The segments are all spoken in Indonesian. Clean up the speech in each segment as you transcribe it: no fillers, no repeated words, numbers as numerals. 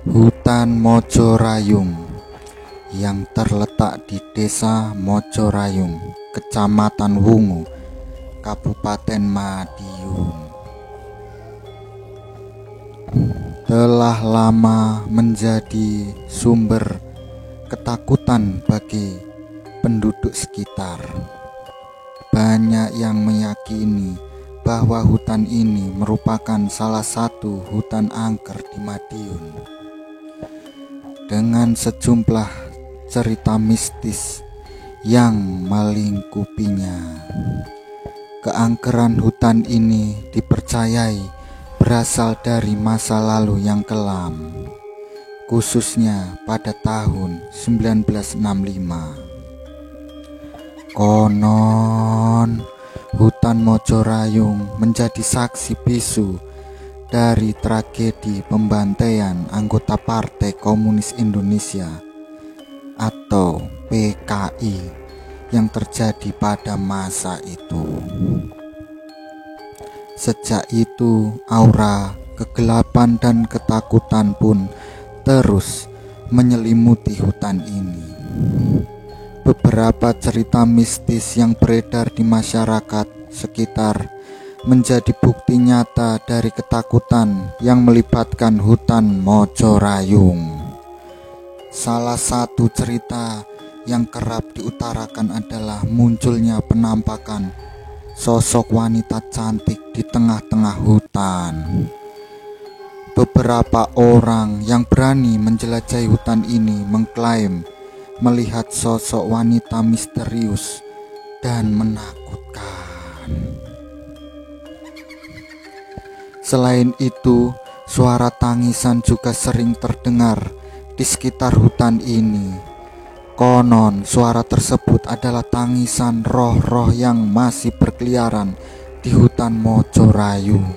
Hutan Mojorayung yang terletak di Desa Mojorayung, Kecamatan Wungu, Kabupaten Madiun, telah lama menjadi sumber ketakutan bagi penduduk sekitar. Banyak yang meyakini bahwa hutan ini merupakan salah satu hutan angker di Madiun, dengan sejumlah cerita mistis yang melingkupinya. Keangkeran hutan ini dipercayai berasal dari masa lalu yang kelam, khususnya pada tahun 1965. Konon hutan Mojorayung menjadi saksi bisu dari tragedi pembantaian anggota Partai Komunis Indonesia atau PKI yang terjadi pada masa itu. Sejak itu, aura kegelapan dan ketakutan pun terus menyelimuti hutan ini. Beberapa cerita mistis yang beredar di masyarakat sekitar menjadi bukti nyata dari ketakutan yang melibatkan hutan Mojorayung. Salah satu cerita yang kerap diutarakan adalah munculnya penampakan sosok wanita cantik di tengah-tengah hutan. Beberapa orang yang berani menjelajahi hutan ini mengklaim melihat sosok wanita misterius dan menakutkan. Selain itu, suara tangisan juga sering terdengar di sekitar hutan ini. Konon, suara tersebut adalah tangisan roh-roh yang masih berkeliaran di hutan Mojorayung.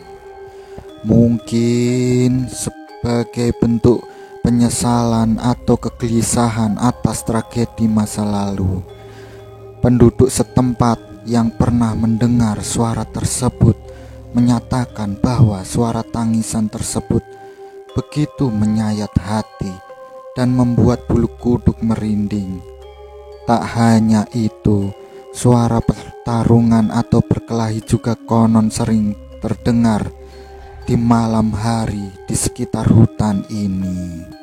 Mungkin sebagai bentuk penyesalan atau kegelisahan atas tragedi masa lalu. Penduduk setempat yang pernah mendengar suara tersebut menyatakan bahwa suara tangisan tersebut begitu menyayat hati dan membuat bulu kuduk merinding. Tak hanya itu, suara pertarungan atau berkelahi juga konon sering terdengar di malam hari di sekitar hutan ini.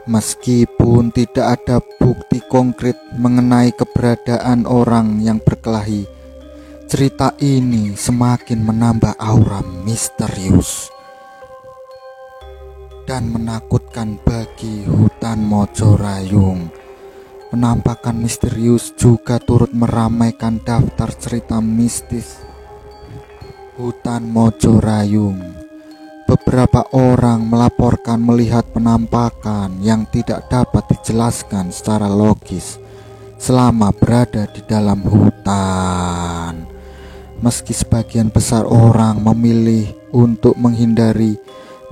Meskipun tidak ada bukti konkret mengenai keberadaan orang yang berkelahi, cerita ini semakin menambah aura misterius dan menakutkan bagi hutan Mojorayung. Penampakan misterius juga turut meramaikan daftar cerita mistis hutan Mojorayung. Beberapa orang melaporkan melihat penampakan yang tidak dapat dijelaskan secara logis selama berada di dalam hutan. Meski sebagian besar orang memilih untuk menghindari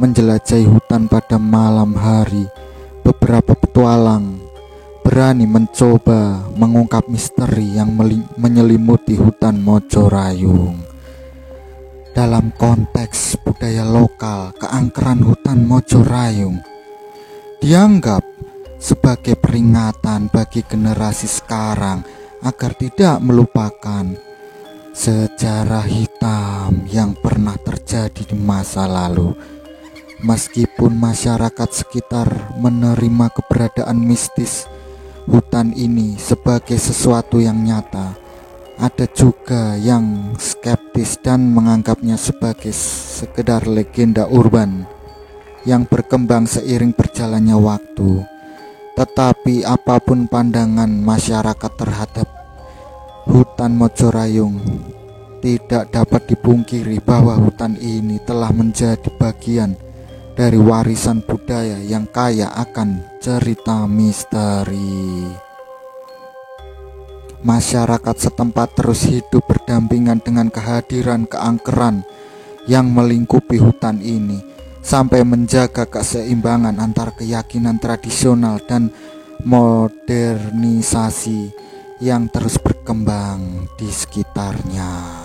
menjelajahi hutan pada malam hari, beberapa petualang berani mencoba mengungkap misteri yang menyelimuti hutan Mojorayung. Dalam konteks budaya lokal, keangkeran hutan Mojorayung dianggap sebagai peringatan bagi generasi sekarang agar tidak melupakan sejarah hitam yang pernah terjadi di masa lalu. Meskipun masyarakat sekitar menerima keberadaan mistis hutan ini sebagai sesuatu yang nyata, ada juga yang skeptis dan menganggapnya sebagai sekedar legenda urban yang berkembang seiring berjalannya waktu. Tetapi apapun pandangan masyarakat terhadap hutan Mojorayung, tidak dapat dipungkiri bahwa hutan ini telah menjadi bagian dari warisan budaya yang kaya akan cerita misteri. Masyarakat setempat terus hidup berdampingan dengan kehadiran keangkeran yang melingkupi hutan ini, sampai menjaga keseimbangan antara keyakinan tradisional dan modernisasi yang terus berkembang di sekitarnya.